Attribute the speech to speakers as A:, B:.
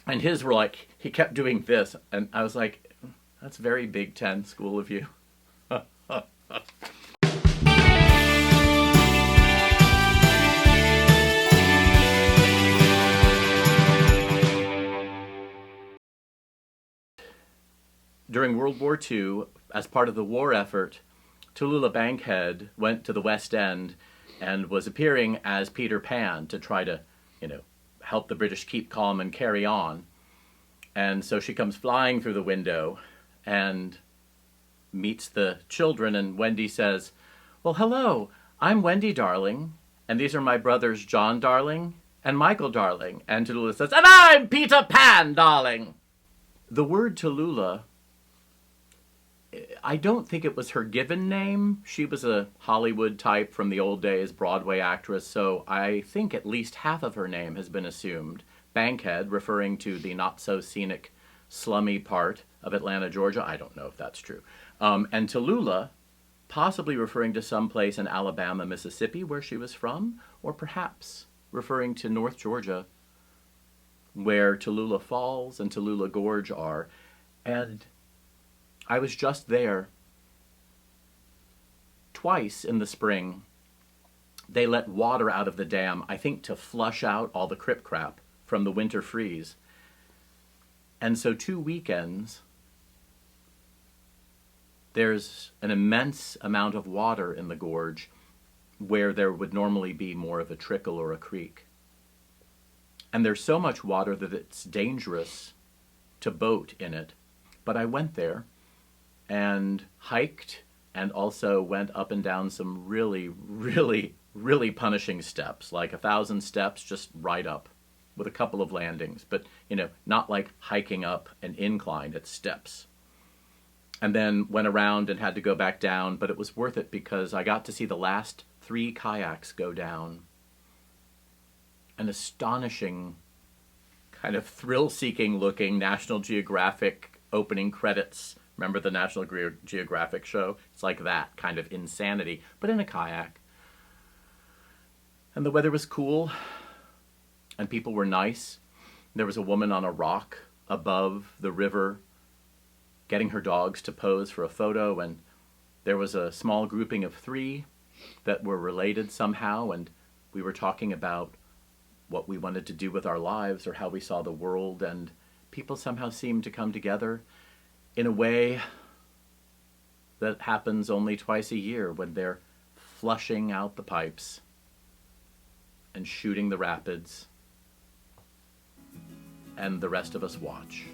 A: And his were like, he kept doing this. And I was like, that's very Big Ten school of you. During World War II, as part of the war effort, Tallulah Bankhead went to the West End and was appearing as Peter Pan to try to, help the British keep calm and carry on. And so she comes flying through the window and meets the children, and Wendy says, "Well, hello, I'm Wendy, darling, and these are my brothers John, darling, and Michael, darling." And Tallulah says, "And I'm Peter Pan, darling." The word Tallulah, I don't think it was her given name. She was a Hollywood type from the old days, Broadway actress, so I think at least half of her name has been assumed. Bankhead, referring to the not-so-scenic, slummy part of Atlanta, Georgia. I don't know if that's true. And Tallulah, possibly referring to some place in Alabama, Mississippi, where she was from, or perhaps referring to North Georgia, where Tallulah Falls and Tallulah Gorge are. And I was just there twice in the spring. They let water out of the dam, I think to flush out all the crip crap from the winter freeze. And so 2 weekends, there's an immense amount of water in the gorge where there would normally be more of a trickle or a creek. And there's so much water that it's dangerous to boat in it. But I went there and hiked and also went up and down some really, really, really punishing steps, like 1,000 steps just right up with a couple of landings, but not like hiking up an incline, it's steps. And then went around and had to go back down, but it was worth it because I got to see the last 3 kayaks go down. An astonishing, kind of thrill-seeking looking National Geographic opening credits. Remember the National Geographic show? It's like that kind of insanity, but in a kayak. And the weather was cool, and people were nice. There was a woman on a rock above the river getting her dogs to pose for a photo, and there was a small grouping of 3 that were related somehow, and we were talking about what we wanted to do with our lives or how we saw the world, and people somehow seemed to come together in a way that happens only twice a year when they're flushing out the pipes and shooting the rapids, and the rest of us watch.